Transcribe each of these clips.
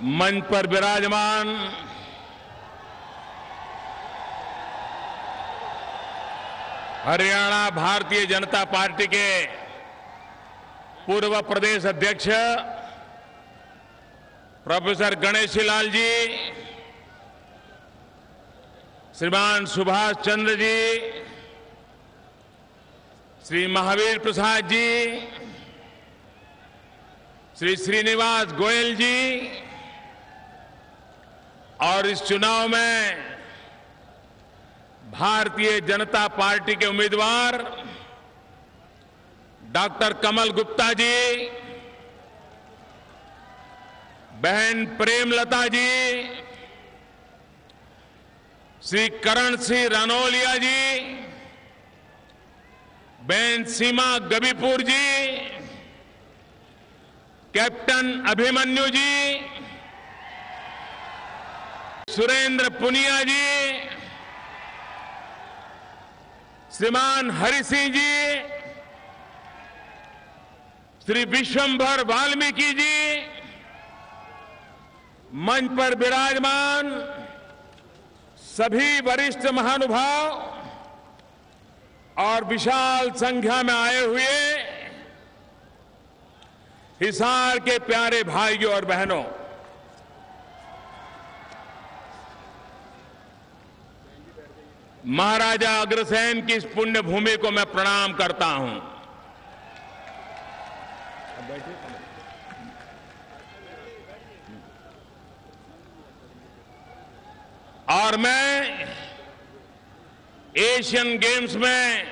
मंच पर विराजमान हरियाणा भारतीय जनता पार्टी के पूर्व प्रदेश अध्यक्ष प्रोफेसर गणेशी लाल जी, श्रीमान सुभाष चंद्र जी, श्री महावीर प्रसाद जी, श्री श्रीनिवास गोयल जी और इस चुनाव में भारतीय जनता पार्टी के उम्मीदवार डॉक्टर कमल गुप्ता जी, बहन प्रेमलता जी, श्री करण सिंह रानौलिया जी, बहन सीमा गबीपुर जी, कैप्टन अभिमन्यु जी, सुरेंद्र पुनिया जी, श्रीमान हरि सिंह जी, श्री विश्वंभर वाल्मीकि जी, मंच पर विराजमान सभी वरिष्ठ महानुभाव और विशाल संख्या में आए हुए हिसार के प्यारे भाइयों और बहनों, महाराजा अग्रसेन की इस पुण्य भूमि को मैं प्रणाम करता हूं। और मैं एशियन गेम्स में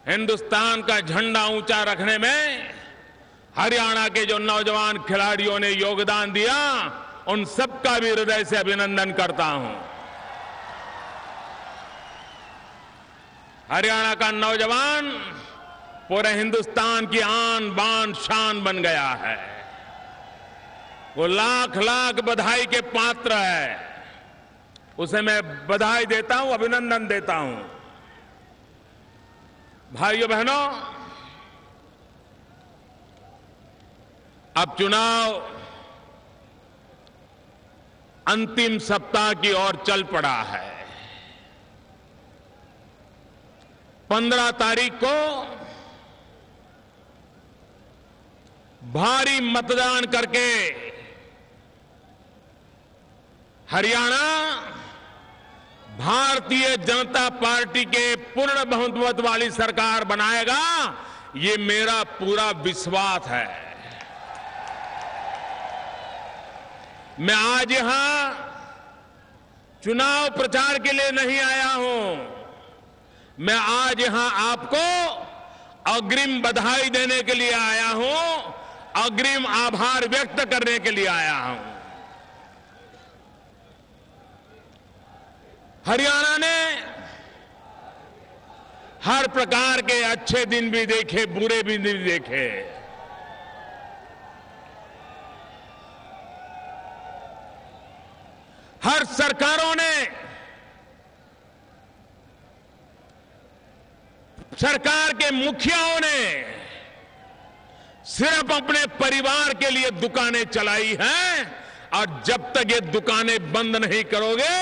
हिंदुस्तान का झंडा ऊंचा रखने में हरियाणा के जो नौजवान खिलाड़ियों ने योगदान दिया, उन सबका भी हृदय से अभिनंदन करता हूं। हरियाणा का नौजवान पूरे हिंदुस्तान की आन बान शान बन गया है। वो लाख लाख बधाई के पात्र है। उसे मैं बधाई देता हूं, अभिनंदन देता हूं। भाइयों बहनों, अब चुनाव अंतिम सप्ताह की ओर चल पड़ा है। 15 तारीख को भारी मतदान करके हरियाणा भारतीय जनता पार्टी के पूर्ण बहुमत वाली सरकार बनाएगा, ये मेरा पूरा विश्वास है। मैं आज यहां चुनाव प्रचार के लिए नहीं आया हूं। मैं आज यहां आपको अग्रिम बधाई देने के लिए आया हूं, अग्रिम आभार व्यक्त करने के लिए आया हूं। हरियाणा ने हर प्रकार के अच्छे दिन भी देखे, बुरे भी दिन देखे। हर सरकारों ने, सरकार के मुखियाओं ने सिर्फ अपने परिवार के लिए दुकानें चलाई हैं, और जब तक ये दुकानें बंद नहीं करोगे,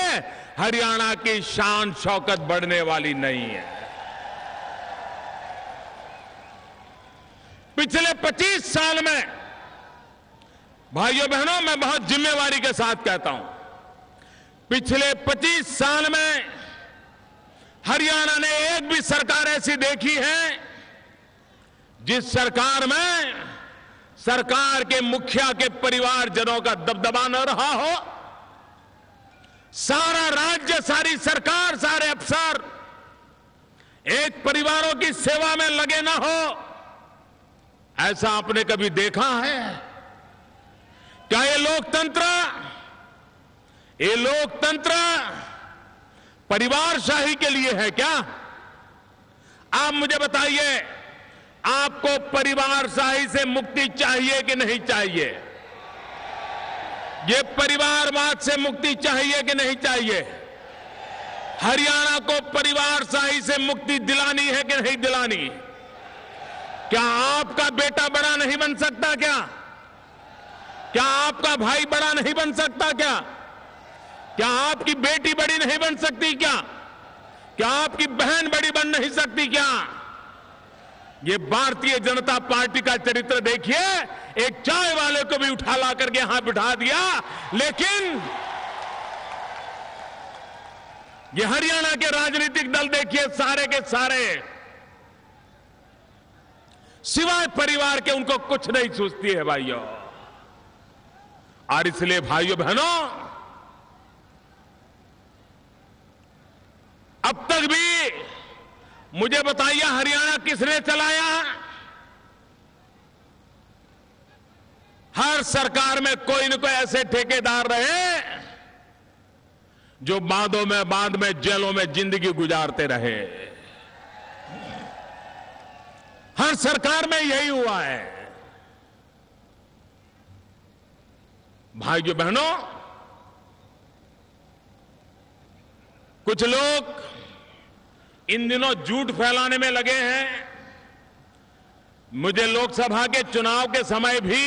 हरियाणा की शान शौकत बढ़ने वाली नहीं है। पिछले 25 साल में, भाइयों बहनों, मैं बहुत जिम्मेवारी के साथ कहता हूं, पिछले 25 साल में हरियाणा ने एक भी सरकार ऐसी देखी है जिस सरकार में सरकार के मुखिया के परिवारजनों का दबदबा न रहा हो। सारा राज्य, सारी सरकार, सारे अफसर एक परिवारों की सेवा में लगे ना हो, ऐसा आपने कभी देखा है क्या? ये लोकतंत्र परिवारशाही के लिए है क्या? आप मुझे बताइए, आपको परिवारशाही से मुक्ति चाहिए कि नहीं चाहिए? ये परिवारवाद से मुक्ति चाहिए कि नहीं चाहिए? हरियाणा को परिवारशाही से मुक्ति दिलानी है कि नहीं दिलानी? क्या आपका बेटा बड़ा नहीं बन सकता क्या? क्या आपका भाई बड़ा नहीं बन सकता क्या? क्या आपकी बेटी बड़ी नहीं बन सकती क्या? क्या आपकी बहन बड़ी बन नहीं सकती क्या? ये भारतीय जनता पार्टी का चरित्र देखिए। एक चाय वाले को भी उठा ला करके यहां बिठा दिया, लेकिन ये हरियाणा के राजनीतिक दल देखिए, सारे के सारे सिवाय परिवार के उनको कुछ नहीं सूझती है भाइयों। और इसलिए भाइयों बहनों, अब तक भी मुझे बताइए हरियाणा किसने चलाया? हर सरकार में कोई न कोई ऐसे ठेकेदार रहे जो बाद में जेलों में जिंदगी गुजारते रहे। हर सरकार में यही हुआ है। भाइयों बहनों, कुछ लोग इन दिनों झूठ फैलाने में लगे हैं। मुझे लोकसभा के चुनाव के समय भी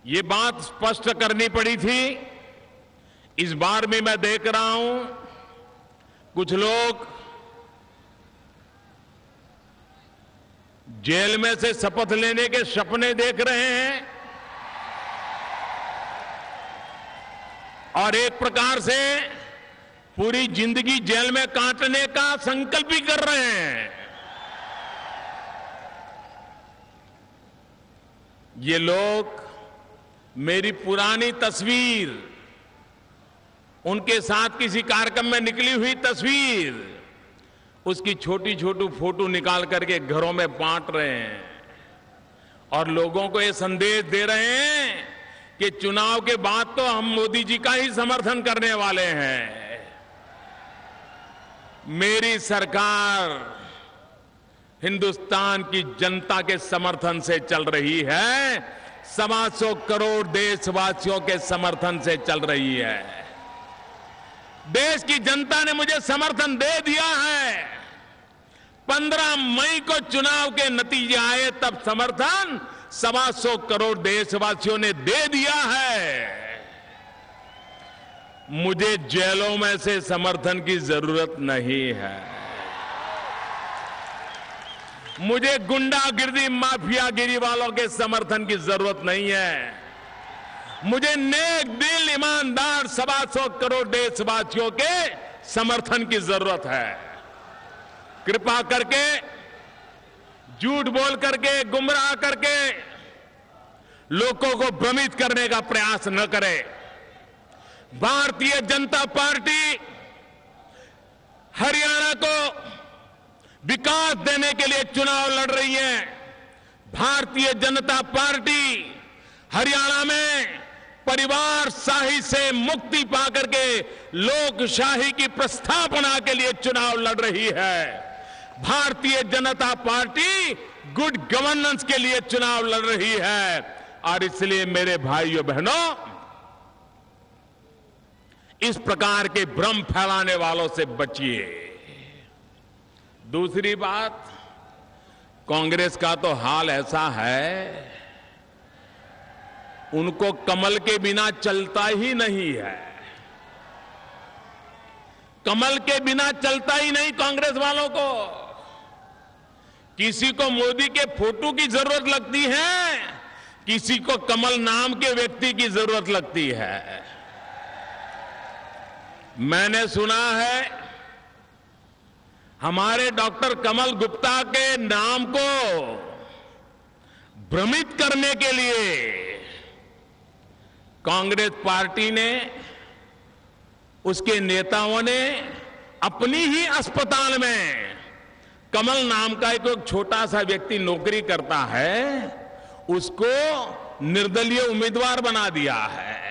ये बात स्पष्ट करनी पड़ी थी। इस बार भी मैं देख रहा हूं कुछ लोग जेल में से शपथ लेने के सपने देख रहे हैं और एक प्रकार से पूरी जिंदगी जेल में काटने का संकल्प भी कर रहे हैं। ये लोग मेरी पुरानी तस्वीर, उनके साथ किसी कार्यक्रम में निकली हुई तस्वीर, उसकी छोटी छोटी फोटो निकाल करके घरों में बांट रहे हैं और लोगों को ये संदेश दे रहे हैं कि चुनाव के बाद तो हम मोदी जी का ही समर्थन करने वाले हैं। मेरी सरकार हिंदुस्तान की जनता के समर्थन से चल रही है, 125 करोड़ देशवासियों के समर्थन से चल रही है। देश की जनता ने मुझे समर्थन दे दिया है। 15 मई को चुनाव के नतीजे आए तब समर्थन 125 करोड़ देशवासियों ने दे दिया है। मुझे जेलों में से समर्थन की जरूरत नहीं है। मुझे गुंडागिरी, माफियागिरी वालों के समर्थन की जरूरत नहीं है। मुझे नेक दिल, ईमानदार 125 करोड़ देशवासियों के समर्थन की जरूरत है। कृपा करके झूठ बोल करके, गुमराह करके लोगों को भ्रमित करने का प्रयास न करें। भारतीय जनता पार्टी हरियाणा को विकास देने के लिए चुनाव लड़ रही है। भारतीय जनता पार्टी हरियाणा में परिवारशाही से मुक्ति पाकर के लोकशाही की प्रस्थापना के लिए चुनाव लड़ रही है। Bharatiya Janata party good governance के लिए चुनाव लड़ रही है। और इसलिए मेरे भाइयों बहनों, इस प्रकार के भ्रम फैलाने वालों से बचिए। दूसरी बात, कांग्रेस का तो हाल ऐसा है, उनको कमल के बिना चलता ही नहीं है। कमल के बिना चलता ही नहीं कांग्रेस वालों को। किसी को मोदी के फोटो की जरूरत लगती है, किसी को कमल नाम के व्यक्ति की जरूरत लगती है। मैंने सुना है हमारे डॉक्टर कमल गुप्ता के नाम को भ्रमित करने के लिए कांग्रेस पार्टी ने, उसके नेताओं ने अपनी ही अस्पताल में कमल नाम का एक छोटा सा व्यक्ति नौकरी करता है, उसको निर्दलीय उम्मीदवार बना दिया है।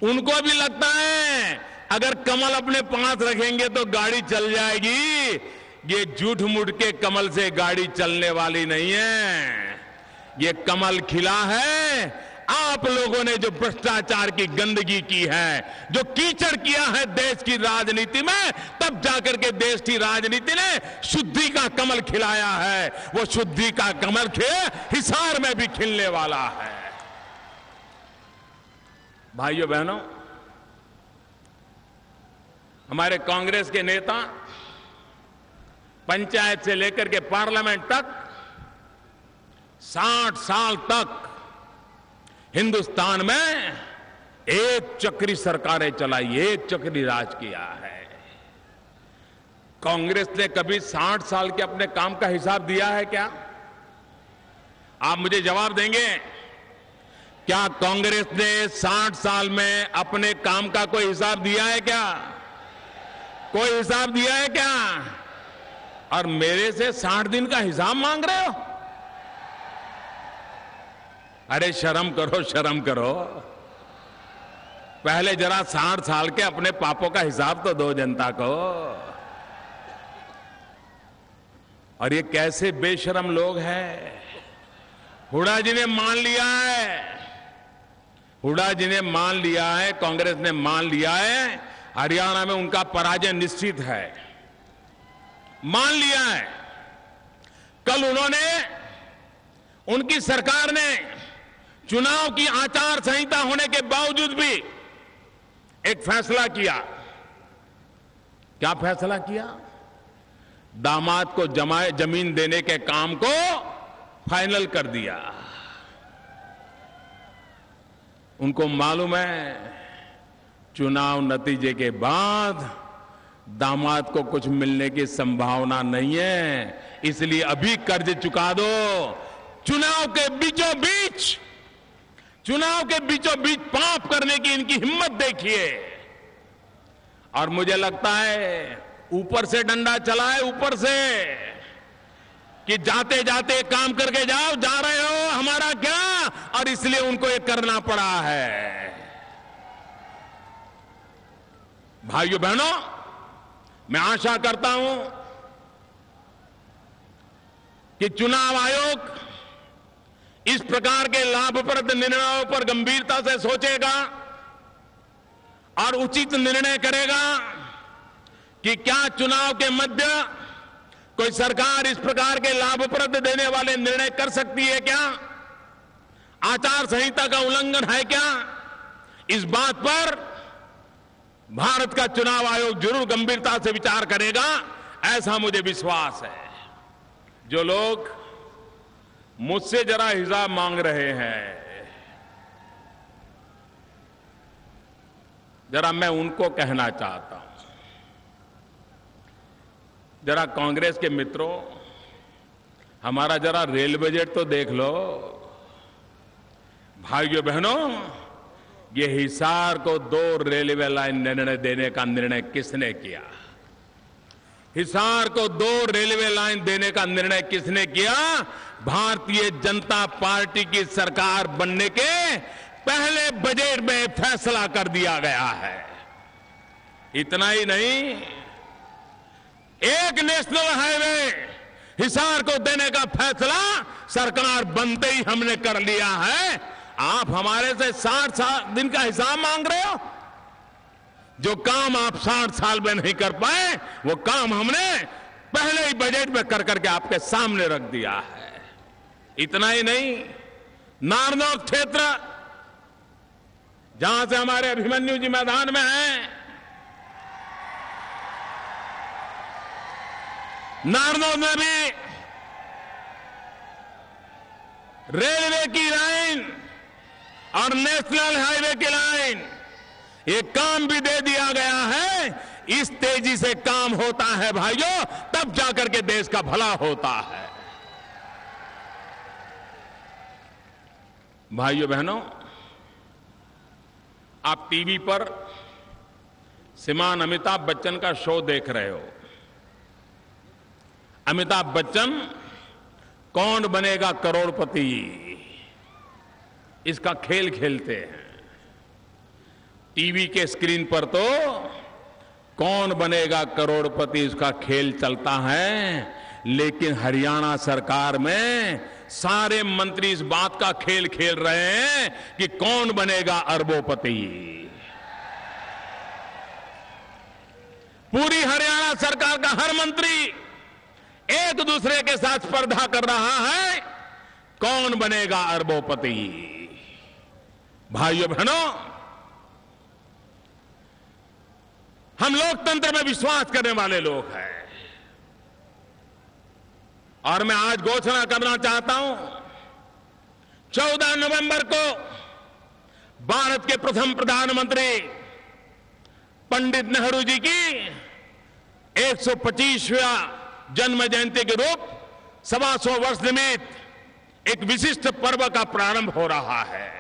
उनको भी लगता है अगर कमल अपने पास रखेंगे तो गाड़ी चल जाएगी। ये झूठ मूठ के कमल से गाड़ी चलने वाली नहीं है। ये कमल खिला है आप लोगों ने जो भ्रष्टाचार की गंदगी की है, जो कीचड़ किया है देश की राजनीति में, तब जाकर के देश की राजनीति ने शुद्धि का कमल खिलाया है। वो शुद्धि का कमल हिसार में भी खिलने वाला है। भाइयों बहनों, हमारे कांग्रेस के नेता पंचायत से लेकर के पार्लियामेंट तक 60 साल तक हिंदुस्तान में एक चक्री सरकारें चलाई, एक चक्री राज किया है। कांग्रेस ने कभी 60 साल के अपने काम का हिसाब दिया है क्या? आप मुझे जवाब देंगे? क्या कांग्रेस ने 60 साल में अपने काम का कोई हिसाब दिया है क्या? कोई हिसाब दिया है क्या? और मेरे से 60 दिन का हिसाब मांग रहे हो? अरे शर्म करो, शर्म करो। पहले जरा 60 साल के अपने पापों का हिसाब तो दो जनता को। और ये कैसे बेशरम लोग हैं। हुड्डा जी ने मान लिया है, हुड्डा जी ने मान लिया है, कांग्रेस ने मान लिया है, हरियाणा में उनका पराजय निश्चित है, मान लिया है। कल उन्होंने, उनकी सरकार ने चुनाव की आचार संहिता होने के बावजूद भी एक फैसला किया। क्या फैसला किया? दामाद को जमीन देने के काम को फाइनल कर दिया। उनको मालूम है चुनाव नतीजे के बाद दामाद को कुछ मिलने की संभावना नहीं है, इसलिए अभी कर्ज चुका दो। चुनाव के बीचों बीच पाप करने की इनकी हिम्मत देखिए। और मुझे लगता है ऊपर से डंडा चला है, ऊपर से, कि जाते जाते काम करके जाओ, जा रहे हो, हमारा क्या, और इसलिए उनको ये करना पड़ा है। भाइयों बहनों, मैं आशा करता हूं कि चुनाव आयोग इस प्रकार के लाभप्रद निर्णयों पर गंभीरता से सोचेगा और उचित निर्णय करेगा कि क्या चुनाव के मध्य कोई सरकार इस प्रकार के लाभप्रद देने वाले निर्णय कर सकती है क्या? आचार संहिता का उल्लंघन है क्या? इस बात पर भारत का चुनाव आयोग जरूर गंभीरता से विचार करेगा, ऐसा मुझे विश्वास है। जो लोग मुझसे जरा हिसाब मांग रहे हैं, जरा मैं उनको कहना चाहता हूं, जरा कांग्रेस के मित्रों, हमारा जरा रेल बजट तो देख लो। भाइयों बहनों, ये हिसार को 2 रेलवे लाइन निर्णय देने का निर्णय किसने किया? हिसार को 2 रेलवे लाइन देने का निर्णय किसने किया? भारतीय जनता पार्टी की सरकार बनने के पहले बजट में फैसला कर दिया गया है। इतना ही नहीं, एक नेशनल हाईवे हिसार को देने का फैसला सरकार बनते ही हमने कर लिया है। आप हमारे से 60 दिन का हिसाब मांग रहे हो? जो काम आप 60 साल में नहीं कर पाए, वो काम हमने पहले ही बजट में कर करके आपके सामने रख दिया है। इतना ही नहीं, नारनौल क्षेत्र, जहां से हमारे अभिमन्यु जी मैदान में हैं, नारनौल में भी रेलवे की लाइन और नेशनल हाईवे की लाइन, ये काम भी दे दिया गया है। इस तेजी से काम होता है भाइयों, तब जाकर के देश का भला होता है। भाइयों बहनों, आप टीवी पर श्रीमान अमिताभ बच्चन का शो देख रहे हो। अमिताभ बच्चन कौन बनेगा करोड़पति, इसका खेल खेलते हैं। टीवी के स्क्रीन पर तो कौन बनेगा करोड़पति इसका खेल चलता है, लेकिन हरियाणा सरकार में सारे मंत्री इस बात का खेल खेल रहे हैं कि कौन बनेगा अरबोपति। पूरी हरियाणा सरकार का हर मंत्री एक दूसरे के साथ स्पर्धा कर रहा है, कौन बनेगा अरबोपति। भाइयों बहनों, हम लोकतंत्र में विश्वास करने वाले लोग हैं और मैं आज घोषणा करना चाहता हूं, 14 नवंबर को भारत के प्रथम प्रधानमंत्री पंडित नेहरू जी की 125वां जन्म जयंती के रूप 125 वर्ष निमित्त एक विशिष्ट पर्व का प्रारंभ हो रहा है।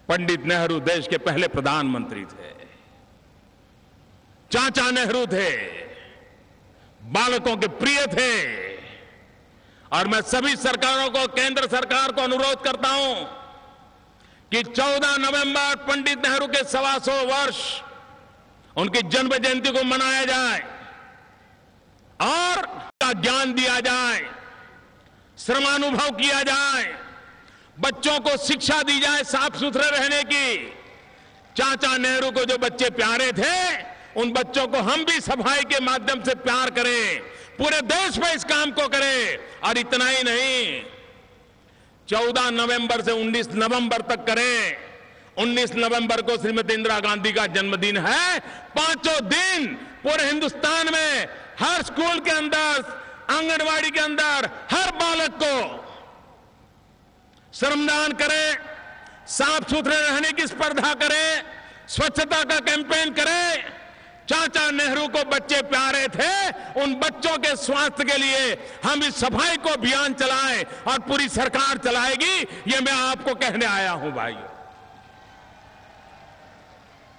पंडित नेहरू देश के पहले प्रधानमंत्री थे। चाचा नेहरू थे, बालकों के प्रिय थे और मैं सभी सरकारों को, केंद्र सरकार को अनुरोध करता हूं कि 14 नवंबर पंडित नेहरू के 125 वर्ष उनकी जन्म जयंती को मनाया जाए और का ज्ञान दिया जाए, श्रमानुभव किया जाए, बच्चों को शिक्षा दी जाए साफ सुथरे रहने की। चाचा नेहरू को जो बच्चे प्यारे थे, उन बच्चों को हम भी सफाई के माध्यम से प्यार करें, पूरे देश में इस काम को करें। और इतना ही नहीं, 14 नवंबर से 19 नवंबर तक करें। 19 नवंबर को श्रीमती इंदिरा गांधी का जन्मदिन है। 5 दिन पूरे हिंदुस्तान में हर स्कूल के अंदर, आंगनवाड़ी के अंदर हर बालक को श्रमदान करें, साफ सुथरे रहने की स्पर्धा करें, स्वच्छता का कैंपेन करें। चाचा नेहरू को बच्चे प्यारे थे, उन बच्चों के स्वास्थ्य के लिए हम इस सफाई को अभियान चलाएं और पूरी सरकार चलाएगी, ये मैं आपको कहने आया हूं भाइयों।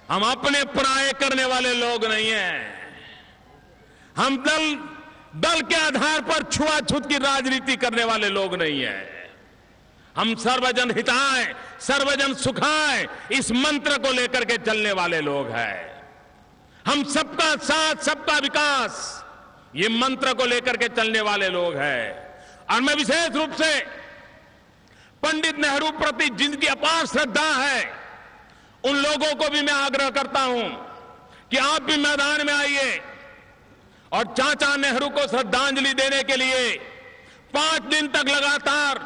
हम अपने पराये करने वाले लोग नहीं हैं। हम दल के आधार पर छुआछूत की राजनीति करने वाले लोग नहीं हैं। हम सर्वजन हिताय सर्वजन सुखाय इस मंत्र को लेकर के चलने वाले लोग हैं। हम सबका साथ सबका विकास ये मंत्र को लेकर के चलने वाले लोग हैं। और मैं विशेष रूप से पंडित नेहरू प्रति जिनकी अपार श्रद्धा है, उन लोगों को भी मैं आग्रह करता हूं कि आप भी मैदान में आइए और चाचा नेहरू को श्रद्धांजलि देने के लिए 5 दिन तक लगातार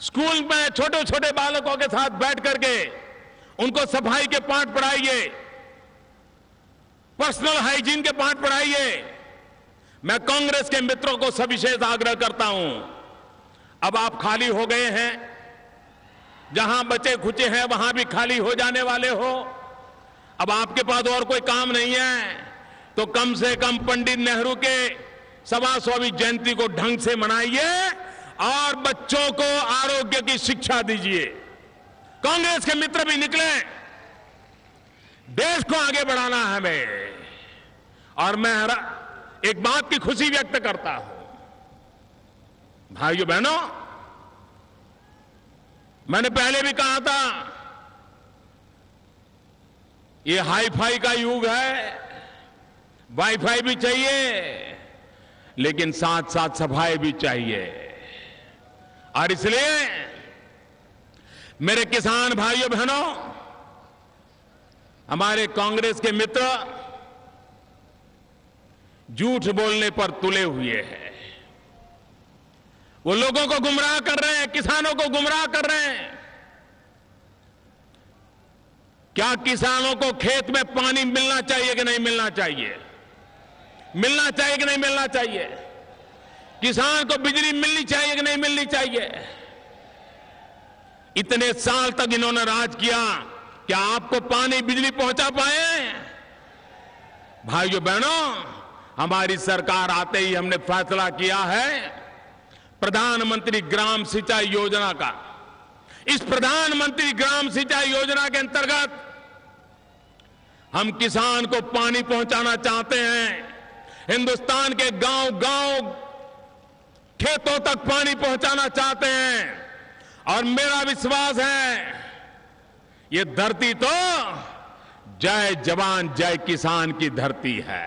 स्कूल में छोटे छोटे बालकों के साथ बैठ करके उनको सफाई के पाठ पढ़ाइए, पर्सनल हाइजीन के पाठ पढ़ाइए। मैं कांग्रेस के मित्रों को सविशेष आग्रह करता हूं, अब आप खाली हो गए हैं, जहां बचे खुचे हैं वहां भी खाली हो जाने वाले हो। अब आपके पास और कोई काम नहीं है तो कम से कम पंडित नेहरू के 125वीं जयंती को ढंग से मनाइए और बच्चों को आरोग्य की शिक्षा दीजिए। कांग्रेस के मित्र भी निकले, देश को आगे बढ़ाना है हमें। और मैं एक बात की खुशी व्यक्त करता हूं, भाइयों बहनों, मैंने पहले भी कहा था ये हाई फाई का युग है, वाईफाई भी चाहिए लेकिन साथ साथ सफाई भी चाहिए। और इसलिए मेरे किसान भाइयों बहनों, हमारे कांग्रेस के मित्र झूठ बोलने पर तुले हुए हैं। वो लोगों को गुमराह कर रहे हैं, किसानों को गुमराह कर रहे हैं। क्या किसानों को खेत में पानी मिलना चाहिए कि नहीं मिलना चाहिए? मिलना चाहिए कि नहीं मिलना चाहिए? किसान को बिजली मिलनी चाहिए कि नहीं मिलनी चाहिए? इतने साल तक इन्होंने राज किया, क्या आपको पानी बिजली पहुंचा पाए? भाइयों बहनों, हमारी सरकार आते ही हमने फैसला किया है प्रधानमंत्री ग्राम सिंचाई योजना का। इस प्रधानमंत्री ग्राम सिंचाई योजना के अंतर्गत हम किसान को पानी पहुंचाना चाहते हैं। हिंदुस्तान के गांव-गांव खेतों तक पानी पहुंचाना चाहते हैं। और मेरा विश्वास है ये धरती तो जय जवान जय किसान की धरती है।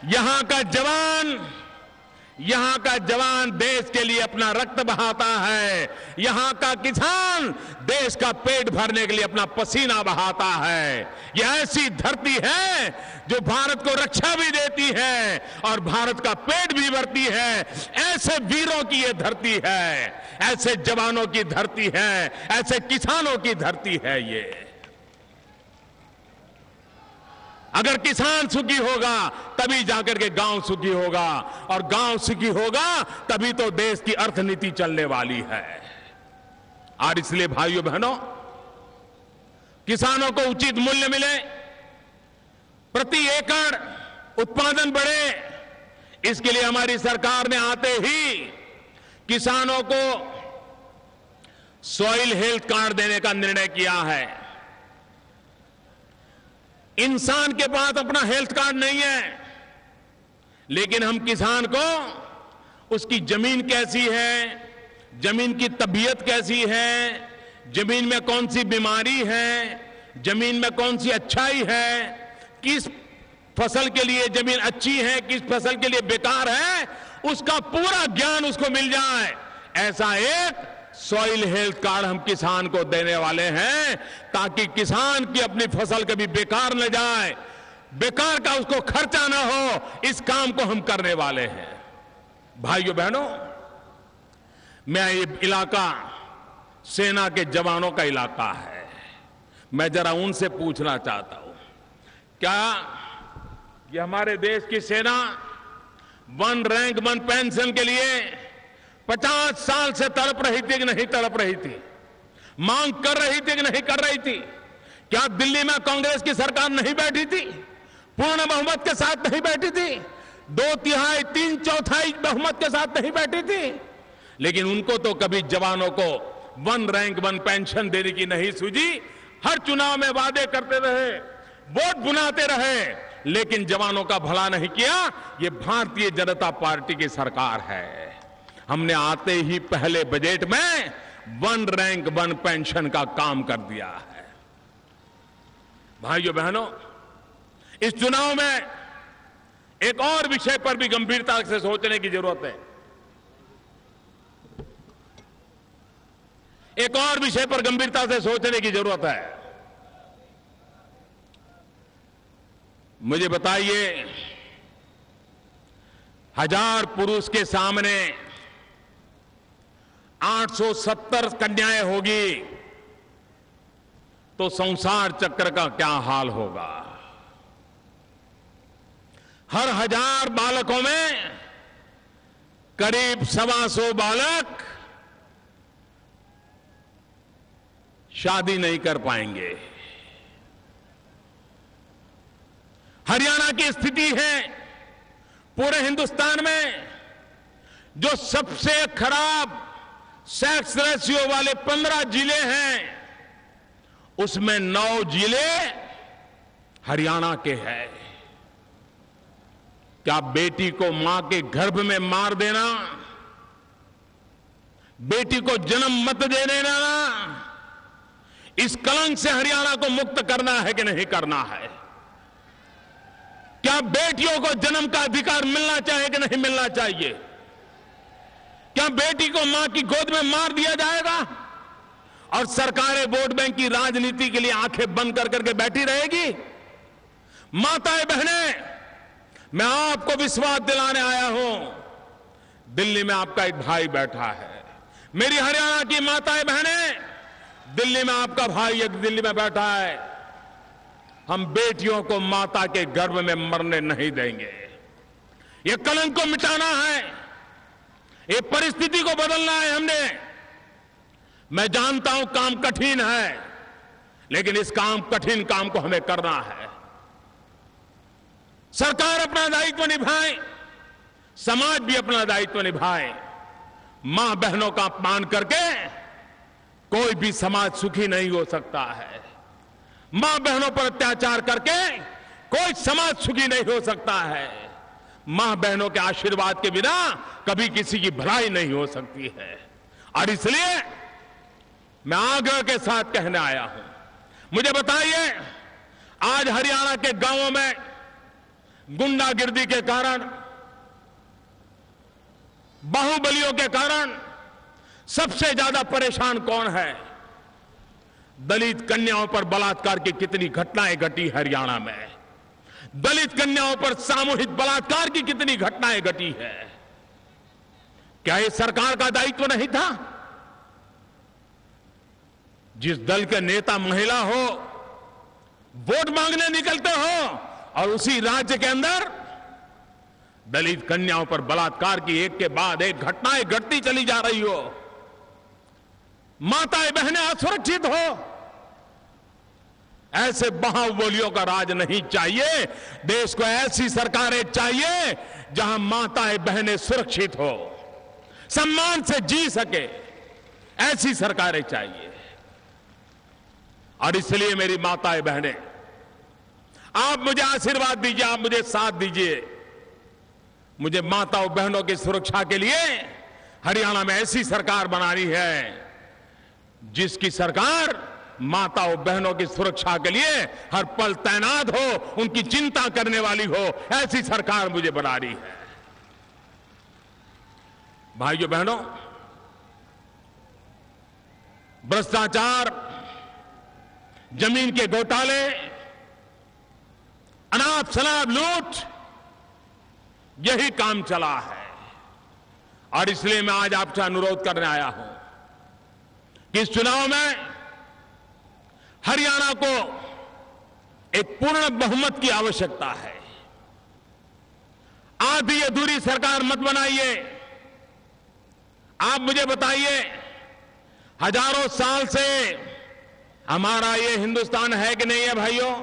यहां का जवान, यहां का जवान देश के लिए अपना रक्त बहाता है, यहां का किसान देश का पेट भरने के लिए अपना पसीना बहाता है। यह ऐसी धरती है जो भारत को रक्षा भी देती है और भारत का पेट भी भरती है। ऐसे वीरों की यह धरती है, ऐसे जवानों की धरती है, ऐसे किसानों की धरती है ये। अगर किसान सुखी होगा तभी जाकर के गांव सुखी होगा, और गांव सुखी होगा तभी तो देश की अर्थनीति चलने वाली है। और इसलिए भाइयों बहनों, किसानों को उचित मूल्य मिले, प्रति एकड़ उत्पादन बढ़े, इसके लिए हमारी सरकार ने आते ही किसानों को सॉइल हेल्थ कार्ड देने का निर्णय किया है। इंसान के पास अपना हेल्थ कार्ड नहीं है, लेकिन हम किसान को उसकी जमीन कैसी है, जमीन की तबीयत कैसी है, जमीन में कौन सी बीमारी है, जमीन में कौन सी अच्छाई है, किस फसल के लिए जमीन अच्छी है, किस फसल के लिए बेकार है, उसका पूरा ज्ञान उसको मिल जाए, ऐसा एक सॉइल हेल्थ कार्ड हम किसान को देने वाले हैं, ताकि किसान की अपनी फसल कभी बेकार न जाए, बेकार का उसको खर्चा न हो। इस काम को हम करने वाले हैं। भाइयों बहनों, मैं ये इलाका सेना के जवानों का इलाका है, मैं जरा उनसे पूछना चाहता हूं, क्या ये हमारे देश की सेना वन रैंक वन पेंशन के लिए 50 साल से तड़प रही थी कि नहीं तड़प रही थी, मांग कर रही थी कि नहीं कर रही थी? क्या दिल्ली में कांग्रेस की सरकार नहीं बैठी थी, पूर्ण बहुमत के साथ नहीं बैठी थी, 2/3 3/4 बहुमत के साथ नहीं बैठी थी? लेकिन उनको तो कभी जवानों को वन रैंक वन पेंशन देने की नहीं सूझी। हर चुनाव में वादे करते रहे, वोट बुनाते रहे, लेकिन जवानों का भला नहीं किया। ये भारतीय जनता पार्टी की सरकार है। हमने आते ही पहले बजट में वन रैंक वन पेंशन का काम कर दिया है। भाइयों बहनों, इस चुनाव में एक और विषय पर भी गंभीरता से सोचने की जरूरत है। एक और विषय पर गंभीरता से सोचने की जरूरत है। मुझे बताइए, 1000 पुरुष के सामने 870 कन्याएं होगी तो संसार चक्र का क्या हाल होगा? हर 1000 बालकों में करीब 125 बालक शादी नहीं कर पाएंगे। हरियाणा की स्थिति है पूरे हिंदुस्तान में जो सबसे खराब सेक्स रेशियो वाले 15 जिले हैं, उसमें 9 जिले हरियाणा के हैं। क्या बेटी को मां के गर्भ में मार देना, बेटी को जन्म मत देने देना, इस कलंक से हरियाणा को मुक्त करना है कि नहीं करना है? क्या बेटियों को जन्म का अधिकार मिलना चाहिए कि नहीं मिलना चाहिए? क्या बेटी को मां की गोद में मार दिया जाएगा और सरकारें वोट बैंक की राजनीति के लिए आंखें बंद कर करके बैठी रहेगी? माताएं बहनें, मैं आपको विश्वास दिलाने आया हूं। दिल्ली में आपका एक भाई बैठा है, मेरी हरियाणा की माताएं बहनें, दिल्ली में आपका भाई एक दिल्ली में बैठा है। हम बेटियों को माता के गर्भ में मरने नहीं देंगे। ये कलंक को मिटाना है, ये परिस्थिति को बदलना है हमने। मैं जानता हूं काम कठिन है, लेकिन इस कठिन काम को हमें करना है। सरकार अपना दायित्व निभाए, समाज भी अपना दायित्व निभाए। मां बहनों का अपमान करके कोई भी समाज सुखी नहीं हो सकता है। मां बहनों पर अत्याचार करके कोई समाज सुखी नहीं हो सकता है। मां बहनों के आशीर्वाद के बिना कभी किसी की भलाई नहीं हो सकती है। और इसलिए मैं आग्रह के साथ कहने आया हूं, मुझे बताइए, आज हरियाणा के गांवों में गुंडागिर्दी के कारण बाहुबलियों के कारण सबसे ज्यादा परेशान कौन है? दलित कन्याओं पर बलात्कार की कितनी घटनाएं घटी हरियाणा में, दलित कन्याओं पर सामूहिक बलात्कार की कितनी घटनाएं घटी है। क्या ये सरकार का दायित्व नहीं था? जिस दल के नेता महिला हो, वोट मांगने निकलते हो और उसी राज्य के अंदर दलित कन्याओं पर बलात्कार की एक के बाद एक घटनाएं घटती चली जा रही हो, माताएं बहनें असुरक्षित हो, ऐसे बाहुबलियों का राज नहीं चाहिए। देश को ऐसी सरकारें चाहिए जहां माताएं बहनें सुरक्षित हो, सम्मान से जी सके, ऐसी सरकारें चाहिए। और इसलिए मेरी माताएं बहनें, आप मुझे आशीर्वाद दीजिए, आप मुझे साथ दीजिए। मुझे माताओं बहनों की सुरक्षा के लिए हरियाणा में ऐसी सरकार बनानी है जिसकी सरकार माताओं बहनों की सुरक्षा के लिए हर पल तैनात हो, उनकी चिंता करने वाली हो, ऐसी सरकार मुझे बनानी है। भाइयों बहनों, भ्रष्टाचार, जमीन के घोटाले, अनाप शनाप लूट, यही काम चला है। और इसलिए मैं आज आपसे अनुरोध करने आया हूं कि इस चुनाव में हरियाणा को एक पूर्ण बहुमत की आवश्यकता है। आधी अधूरी सरकार मत बनाइए। आप मुझे बताइए, हजारों साल से हमारा ये हिंदुस्तान है कि नहीं है? भाइयों,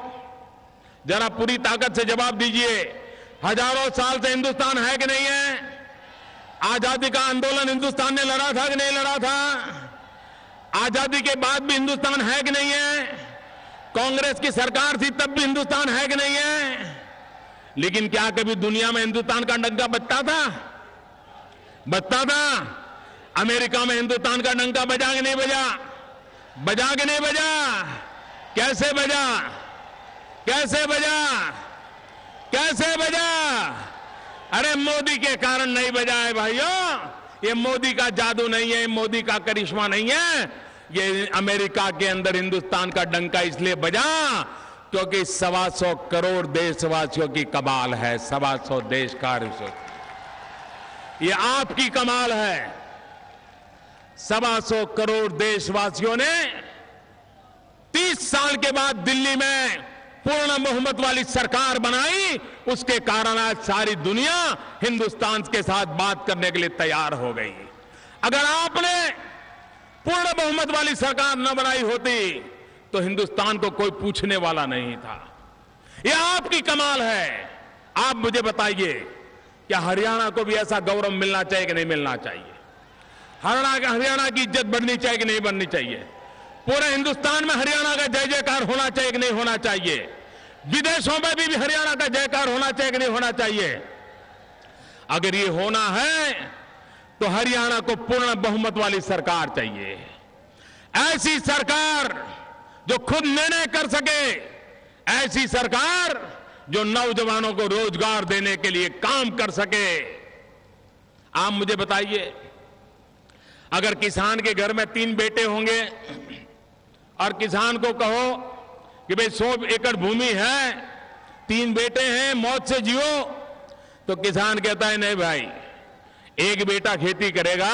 जरा पूरी ताकत से जवाब दीजिए। हजारों साल से हिंदुस्तान है कि नहीं है? आजादी का आंदोलन हिंदुस्तान ने लड़ा था कि नहीं लड़ा था? आजादी के बाद भी हिंदुस्तान है कि नहीं है? कांग्रेस की सरकार थी तब भी हिंदुस्तान है कि नहीं है? लेकिन क्या कभी दुनिया में हिंदुस्तान का डंका बजता था? बजता था। अमेरिका में हिंदुस्तान का डंका बजा कि नहीं बजा? बजा कि नहीं बजा? कैसे बजा? कैसे बजा? कैसे बजा? अरे मोदी के कारण नहीं बजा है भाइयों। ये मोदी का जादू नहीं है, मोदी का करिश्मा नहीं है। ये अमेरिका के अंदर हिंदुस्तान का डंका इसलिए बजा क्योंकि 125 करोड़ देशवासियों की कमाल है। 125 देश का, ये आपकी कमाल है। 125 करोड़ देशवासियों ने 30 साल के बाद दिल्ली में पूर्ण बहुमत वाली सरकार बनाई। उसके कारण आज सारी दुनिया हिंदुस्तान के साथ बात करने के लिए तैयार हो गई। अगर आपने पूर्ण बहुमत वाली सरकार न बनाई होती तो हिंदुस्तान को कोई पूछने वाला नहीं था। यह आपकी कमाल है। आप मुझे बताइए, क्या हरियाणा को भी ऐसा गौरव मिलना चाहिए कि नहीं मिलना चाहिए? हरियाणा की इज्जत बढ़नी चाहिए कि नहीं बढ़नी चाहिए? पूरे हिंदुस्तान में हरियाणा का जय जयकार होना चाहिए कि नहीं होना चाहिए? विदेशों में भी हरियाणा का जयकार होना चाहिए कि नहीं होना चाहिए? अगर ये होना है तो हरियाणा को पूर्ण बहुमत वाली सरकार चाहिए। ऐसी सरकार जो खुद निर्णय कर सके, ऐसी सरकार जो नौजवानों को रोजगार देने के लिए काम कर सके। आप मुझे बताइए, अगर किसान के घर में 3 बेटे होंगे और किसान को कहो कि भाई 100 एकड़ भूमि है, 3 बेटे हैं, मौज से जियो, तो किसान कहता है नहीं भाई, एक बेटा खेती करेगा,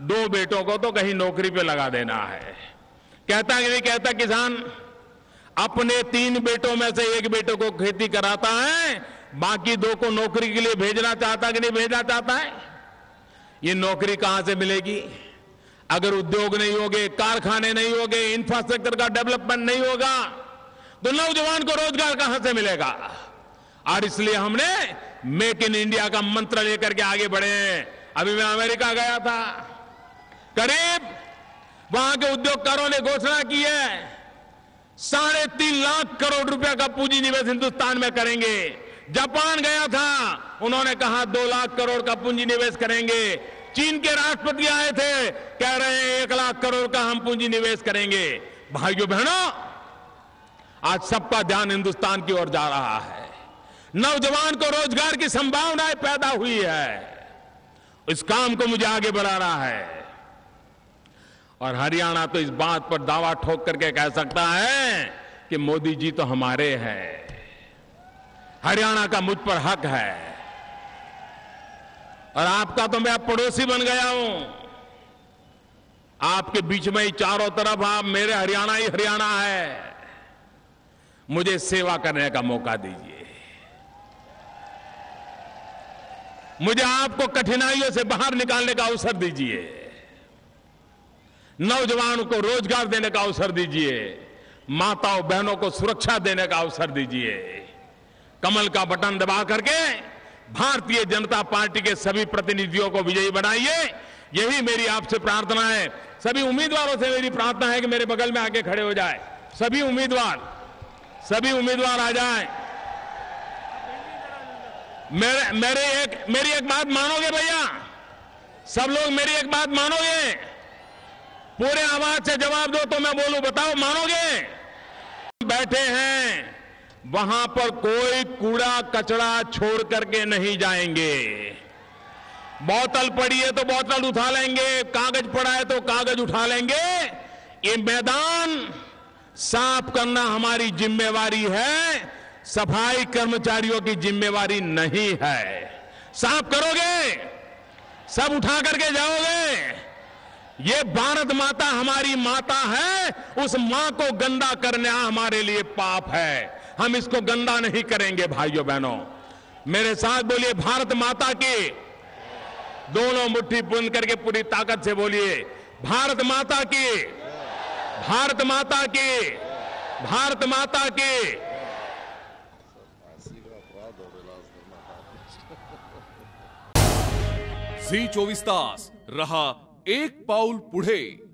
2 बेटों को तो कहीं नौकरी पे लगा देना है। कहता कि नहीं कहता किसान? अपने 3 बेटों में से एक बेटे को खेती कराता है, बाकी 2 को नौकरी के लिए भेजना चाहता कि नहीं भेजना चाहता है? ये नौकरी कहां से मिलेगी? अगर उद्योग नहीं होंगे, कारखाने नहीं होंगे, इंफ्रास्ट्रक्चर का डेवलपमेंट नहीं होगा तो नौजवान को रोजगार कहां से मिलेगा? और इसलिए हमने मेक इन इंडिया का मंत्र लेकर के आगे बढ़े हैं। अभी मैं अमेरिका गया था, करीब वहां के उद्योगकारों ने घोषणा की है 3.5 लाख करोड़ रुपए का पूंजी निवेश हिंदुस्तान में करेंगे। जापान गया था, उन्होंने कहा 2 लाख करोड़ का पूंजी निवेश करेंगे। चीन के राष्ट्रपति आए थे, कह रहे हैं 1 लाख करोड़ का हम पूंजी निवेश करेंगे। भाइयों बहनों, आज सबका ध्यान हिंदुस्तान की ओर जा रहा है। नौजवान को रोजगार की संभावनाएं पैदा हुई है इस काम को मुझे आगे बढ़ा रहा है। और हरियाणा तो इस बात पर दावा ठोक करके कह सकता है कि मोदी जी तो हमारे हैं, हरियाणा का मुझ पर हक है। और आपका तो मैं पड़ोसी बन गया हूं, आपके बीच में ही चारों तरफ आप मेरे हरियाणा ही हरियाणा है। मुझे सेवा करने का मौका दीजिए, मुझे आपको कठिनाइयों से बाहर निकालने का अवसर दीजिए, नौजवानों को रोजगार देने का अवसर दीजिए, माताओं बहनों को सुरक्षा देने का अवसर दीजिए। कमल का बटन दबा करके भारतीय जनता पार्टी के सभी प्रतिनिधियों को विजयी बनाइए, यही मेरी आपसे प्रार्थना है। सभी उम्मीदवारों से मेरी प्रार्थना है कि मेरे बगल में आके खड़े हो जाए। सभी उम्मीदवार आ जाएं। मेरी एक बात मानोगे भैया? सब लोग मेरी एक बात मानोगे? पूरे आवाज से जवाब दो तो मैं बोलूं, बताओ मानोगे? बैठे हैं वहां पर कोई कूड़ा कचरा छोड़ करके नहीं जाएंगे। बोतल पड़ी है तो बोतल उठा लेंगे, कागज पड़ा है तो कागज उठा लेंगे। ये मैदान साफ करना हमारी जिम्मेवारी है, सफाई कर्मचारियों की जिम्मेवारी नहीं है। साफ करोगे, सब उठा करके जाओगे। ये भारत माता हमारी माता है, उस मां को गंदा करना हमारे लिए पाप है। हम इसको गंदा नहीं करेंगे। भाइयों बहनों, मेरे साथ बोलिए, भारत माता की। दोनों मुट्ठी बुन करके पूरी ताकत से बोलिए, भारत माता की, भारत माता की, भारत माता की। झी 24 तास रहा एक पाऊल पुढे।